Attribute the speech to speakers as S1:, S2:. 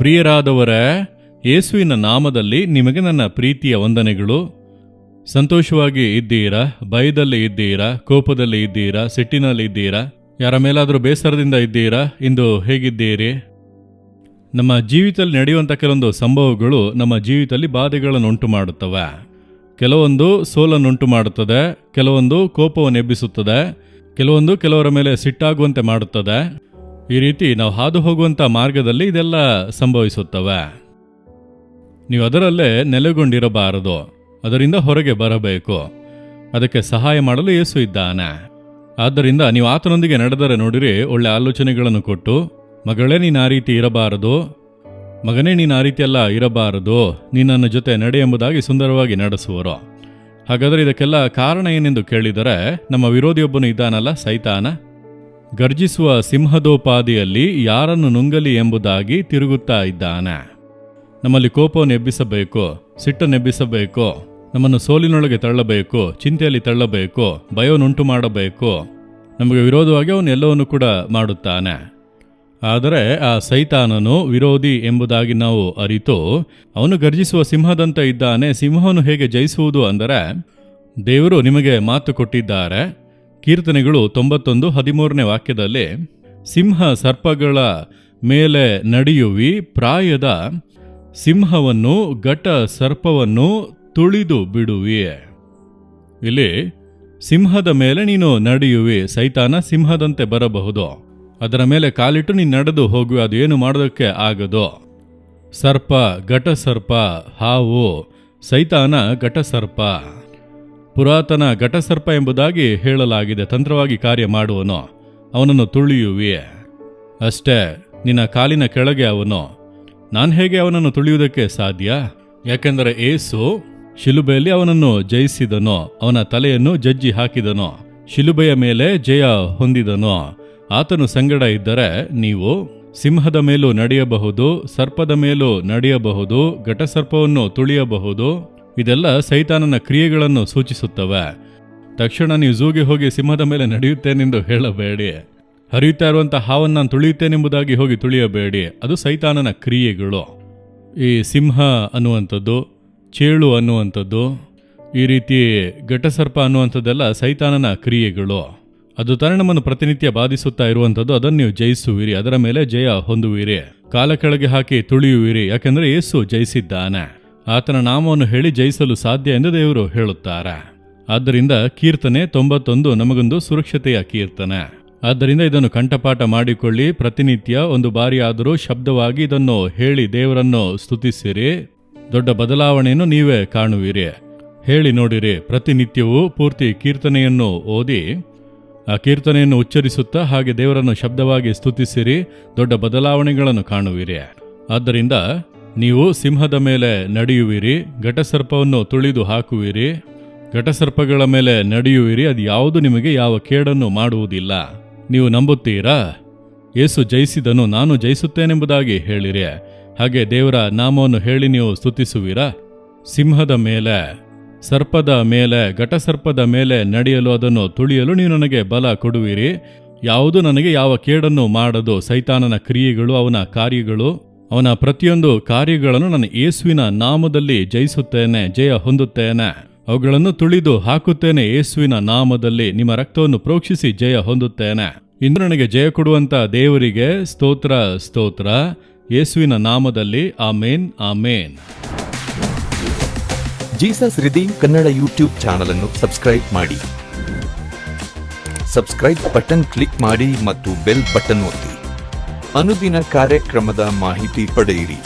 S1: ಪ್ರಿಯರಾದವರೇ, ಯೇಸುವಿನ ನಾಮದಲ್ಲಿ ನಿಮಗೆ ನನ್ನ ಪ್ರೀತಿಯ ವಂದನೆಗಳು. ಸಂತೋಷವಾಗಿ ಇದ್ದೀರಾ? ಭಯದಲ್ಲಿ ಇದ್ದೀರಾ? ಕೋಪದಲ್ಲಿ ಇದ್ದೀರಾ? ಸಿಟ್ಟಿನಲ್ಲಿ ಇದ್ದೀರಾ? ಯಾರ ಮೇಲಾದರೂ ಬೇಸರದಿಂದ ಇದ್ದೀರಾ? ಇಂದು ಹೇಗಿದ್ದೀರಿ? ನಮ್ಮ ಜೀವಿತದಲ್ಲಿ ನಡೆಯುವಂಥ ಕೆಲವೊಂದು ಸಂಭವಗಳು ನಮ್ಮ ಜೀವಿತದಲ್ಲಿ ಬಾಧೆಗಳನ್ನು ಉಂಟು ಮಾಡುತ್ತವೆ. ಕೆಲವೊಂದು ಸೋಲನ್ನುಂಟು ಮಾಡುತ್ತದೆ, ಕೆಲವೊಂದು ಕೋಪವನ್ನು ಎಬ್ಬಿಸುತ್ತದೆ, ಕೆಲವರ ಮೇಲೆ ಸಿಟ್ಟಾಗುವಂತೆ ಮಾಡುತ್ತದೆ. ಈ ರೀತಿ ನಾವು ಹಾದು ಹೋಗುವಂಥ ಮಾರ್ಗದಲ್ಲಿ ಇದೆಲ್ಲ ಸಂಭವಿಸುತ್ತವೆ. ನೀವು ಅದರಲ್ಲೇ ನೆಲೆಗೊಂಡಿರಬಾರದು, ಅದರಿಂದ ಹೊರಗೆ ಬರಬೇಕು. ಅದಕ್ಕೆ ಸಹಾಯ ಮಾಡಲು ಯೇಸು ಇದ್ದಾನೆ. ಆದ್ದರಿಂದ ನೀವು ಆತನೊಂದಿಗೆ ನಡೆದರೆ ನೋಡಿರಿ, ಒಳ್ಳೆ ಆಲೋಚನೆಗಳನ್ನು ಕೊಟ್ಟು, ಮಗಳೇ ನೀನು ಆ ರೀತಿ ಇರಬಾರದು, ಮಗನೇ ನೀನು ಆ ರೀತಿಯೆಲ್ಲ ಇರಬಾರದು, ನೀನು ನನ್ನ ಜೊತೆ ನಡೆ ಎಂಬುದಾಗಿ ಸುಂದರವಾಗಿ ನಡೆಸುವರು. ಹಾಗಾದರೆ ಇದಕ್ಕೆಲ್ಲ ಕಾರಣ ಏನೆಂದು ಕೇಳಿದರೆ, ನಮ್ಮ ವಿರೋಧಿಯೊಬ್ಬನು ಇದ್ದಾನಲ್ಲ, ಸೈತಾನ. ಗರ್ಜಿಸುವ ಸಿಂಹದೋಪಾದಿಯಲ್ಲಿ ಯಾರನ್ನು ನುಂಗಲಿ ಎಂಬುದಾಗಿ ತಿರುಗುತ್ತಾ ಇದ್ದಾನೆ. ನಮ್ಮಲ್ಲಿ ಕೋಪವನ್ನು ಎಬ್ಬಿಸಬೇಕು, ಸಿಟ್ಟನ್ನು ಎಬ್ಬಿಸಬೇಕು, ನಮ್ಮನ್ನು ಸೋಲಿನೊಳಗೆ ತಳ್ಳಬೇಕು, ಚಿಂತೆಯಲ್ಲಿ ತಳ್ಳಬೇಕು, ಭಯವನ್ನುಂಟು ಮಾಡಬೇಕು. ನಮಗೆ ವಿರೋಧವಾಗಿ ಅವನು ಎಲ್ಲವನ್ನು ಕೂಡ ಮಾಡುತ್ತಾನೆ. ಆದರೆ ಆ ಸೈತಾನನು ವಿರೋಧಿ ಎಂಬುದಾಗಿ ನಾವು ಅರಿತು, ಅವನು ಗರ್ಜಿಸುವ ಸಿಂಹದಂತೆ ಇದ್ದಾನೆ. ಸಿಂಹವನ್ನು ಹೇಗೆ ಜಯಿಸುವುದು ಅಂದರೆ, ದೇವರು ನಿಮಗೆ ಮಾತು ಕೊಟ್ಟಿದ್ದಾರೆ. ಕೀರ್ತನೆಗಳು 91:13 ವಾಕ್ಯದಲ್ಲಿ, ಸಿಂಹ ಸರ್ಪಗಳ ಮೇಲೆ ನಡೆಯುವಿ, ಪ್ರಾಯದ ಸಿಂಹವನ್ನು ಘಟ ಸರ್ಪವನ್ನು ತುಳಿದು ಬಿಡುವಿ. ಇಲ್ಲಿ ಸಿಂಹದ ಮೇಲೆ ನೀನು ನಡೆಯುವಿ. ಸೈತಾನ ಸಿಂಹದಂತೆ ಬರಬಹುದು, ಅದರ ಮೇಲೆ ಕಾಲಿಟ್ಟು ನೀನು ನಡೆದು ಹೋಗುವೆ, ಅದು ಏನು ಮಾಡೋದಕ್ಕೆ ಆಗದು. ಸರ್ಪ, ಘಟಸರ್ಪ, ಹಾವು, ಸೈತಾನ ಘಟಸರ್ಪ, ಪುರಾತನ ಘಟಸರ್ಪ ಎಂಬುದಾಗಿ ಹೇಳಲಾಗಿದೆ. ತಂತ್ರವಾಗಿ ಕಾರ್ಯ ಮಾಡುವನು, ಅವನನ್ನು ತುಳಿಯುವಿ. ಅಷ್ಟೇ, ನಿನ್ನ ಕಾಲಿನ ಕೆಳಗೆ ಅವನು. ನಾನು ಹೇಗೆ ಅವನನ್ನು ತುಳಿಯುವುದಕ್ಕೆ ಸಾಧ್ಯ? ಯಾಕೆಂದರೆ ಏಸು ಶಿಲುಬೆಯಲ್ಲಿ ಅವನನ್ನು ಜಯಿಸಿದನು, ಅವನ ತಲೆಯನ್ನು ಜಜ್ಜಿ ಹಾಕಿದನು, ಶಿಲುಬೆಯ ಮೇಲೆ ಜಯ ಹೊಂದಿದನು. ಆತನು ಸಂಗಡ ಇದ್ದರೆ ನೀವು ಸಿಂಹದ ಮೇಲೂ ನಡೆಯಬಹುದು, ಸರ್ಪದ ಮೇಲೂ ನಡೆಯಬಹುದು, ಘಟಸರ್ಪವನ್ನು ತುಳಿಯಬಹುದು. ಇದೆಲ್ಲ ಸೈತಾನನ ಕ್ರಿಯೆಗಳನ್ನು ಸೂಚಿಸುತ್ತವೆ. ತಕ್ಷಣ ನೀವು ಝೂಗೆ ಹೋಗಿ ಸಿಂಹದ ಮೇಲೆ ನಡೆಯುತ್ತೇನೆಂದು ಹೇಳಬೇಡಿ. ಹರಿಯುತ್ತಾ ಇರುವಂಥ ಹಾವನ್ನು ನಾನು ತುಳಿಯುತ್ತೇನೆಂಬುದಾಗಿ ಹೋಗಿ ತುಳಿಯಬೇಡಿ. ಅದು ಸೈತಾನನ ಕ್ರಿಯೆಗಳು. ಈ ಸಿಂಹ ಅನ್ನುವಂಥದ್ದು, ಚೇಳು ಅನ್ನುವಂಥದ್ದು, ಈ ರೀತಿ ಘಟಸರ್ಪ ಅನ್ನುವಂಥದ್ದೆಲ್ಲ ಸೈತಾನನ ಕ್ರಿಯೆಗಳು. ಅದು ತಾನೇ ನಮ್ಮನ್ನು ಪ್ರತಿನಿತ್ಯ ಬಾಧಿಸುತ್ತಾ ಇರುವಂಥದ್ದು. ಅದನ್ನು ನೀವು ಜಯಿಸುವಿರಿ, ಅದರ ಮೇಲೆ ಜಯ ಹೊಂದುವಿರಿ, ಕಾಲ ಕೆಳಗೆ ಹಾಕಿ ತುಳಿಯುವಿರಿ. ಯಾಕೆಂದರೆ ಯೇಸು ಜಯಿಸಿದ್ದಾನೆ. ಆತನ ನಾಮವನ್ನು ಹೇಳಿ ಜಯಿಸಲು ಸಾಧ್ಯ ಎಂದು ದೇವರು ಹೇಳುತ್ತಾರೆ. ಆದ್ದರಿಂದ ಕೀರ್ತನೆ 91 ನಮಗೊಂದು ಸುರಕ್ಷತೆಯ ಕೀರ್ತನೆ. ಆದ್ದರಿಂದ ಇದನ್ನು ಕಂಠಪಾಠ ಮಾಡಿಕೊಳ್ಳಿ. ಪ್ರತಿನಿತ್ಯ ಒಂದು ಬಾರಿ ಆದರೂ ಶಬ್ದವಾಗಿ ಇದನ್ನು ಹೇಳಿ ದೇವರನ್ನು ಸ್ತುತಿಸಿರಿ. ದೊಡ್ಡ ಬದಲಾವಣೆಯನ್ನು ನೀವೇ ಕಾಣುವಿರಿ. ಹೇಳಿ ನೋಡಿರಿ. ಪ್ರತಿನಿತ್ಯವೂ ಪೂರ್ತಿ ಕೀರ್ತನೆಯನ್ನು ಓದಿ, ಆ ಕೀರ್ತನೆಯನ್ನು ಉಚ್ಚರಿಸುತ್ತಾ ಹಾಗೆ ದೇವರನ್ನು ಶಬ್ದವಾಗಿ ಸ್ತುತಿಸಿರಿ. ದೊಡ್ಡ ಬದಲಾವಣೆಗಳನ್ನು ಕಾಣುವಿರಿ. ಆದ್ದರಿಂದ ನೀವು ಸಿಂಹದ ಮೇಲೆ ನಡೆಯುವಿರಿ, ಘಟಸರ್ಪವನ್ನು ತುಳಿದು ಹಾಕುವಿರಿ, ಘಟಸರ್ಪಗಳ ಮೇಲೆ ನಡೆಯುವಿರಿ. ಅದು ಯಾವುದು ನಿಮಗೆ ಯಾವ ಕೇಡನ್ನು ಮಾಡುವುದಿಲ್ಲ. ನೀವು ನಂಬುತ್ತೀರಾ? ಯೇಸು ಜಯಿಸಿದನು, ನಾನು ಜಯಿಸುತ್ತೇನೆಂಬುದಾಗಿ ಹೇಳಿರಿ. ಹಾಗೆ ದೇವರ ನಾಮವನ್ನು ಹೇಳಿ ನೀವು ಸ್ತುತಿಸುವಿರಾ? ಸಿಂಹದ ಮೇಲೆ, ಸರ್ಪದ ಮೇಲೆ, ಘಟಸರ್ಪದ ಮೇಲೆ ನಡೆಯಲು, ಅದನ್ನು ತುಳಿಯಲು ನೀವು ನನಗೆ ಬಲ ಕೊಡುವಿರಿ. ಯಾವುದು ನನಗೆ ಯಾವ ಕೇಡನ್ನು ಮಾಡದು. ಸೈತಾನನ ಕ್ರಿಯೆಗಳು, ಅವನ ಕಾರ್ಯಗಳು, ಅವನ ಪ್ರತಿಯೊಂದು ಕಾರ್ಯಗಳನ್ನು ನಾನು ಯೇಸುವಿನ ನಾಮದಲ್ಲಿ ಜಯಿಸುತ್ತೇನೆ, ಜಯ ಹೊಂದುತ್ತೇನೆ. ಅವುಗಳನ್ನು ತುಳಿದು ಹಾಕುತ್ತೇನೆ ಯೇಸುವಿನ ನಾಮದಲ್ಲಿ. ನಿಮ್ಮ ರಕ್ತವನ್ನು ಪ್ರೋಕ್ಷಿಸಿ ಜಯ ಹೊಂದುತ್ತೇನೆ. ಇಂದು ನನಗೆ ಜಯ ಕೊಡುವಂತ ದೇವರಿಗೆ ಸ್ತೋತ್ರ, ಸ್ತೋತ್ರ. ಯೇಸುವಿನ ನಾಮದಲ್ಲಿ ಆಮೇನ್, ಆಮೇನ್.
S2: Jesus redeem Kannada YouTube channel ಅನ್ನು ಸಬ್ಸ್ಕ್ರೈಬ್ ಮಾಡಿ. ಸಬ್ಸ್ಕ್ರೈಬ್ ಬಟನ್ ಕ್ಲಿಕ್ ಮಾಡಿ ಮತ್ತು ಬೆಲ್ ಬಟನ್ ಒತ್ತಿ. ಅನುದಿನ ಕಾರ್ಯಕ್ರಮದ ಮಾಹಿತಿ ಪಡೆಯಿರಿ.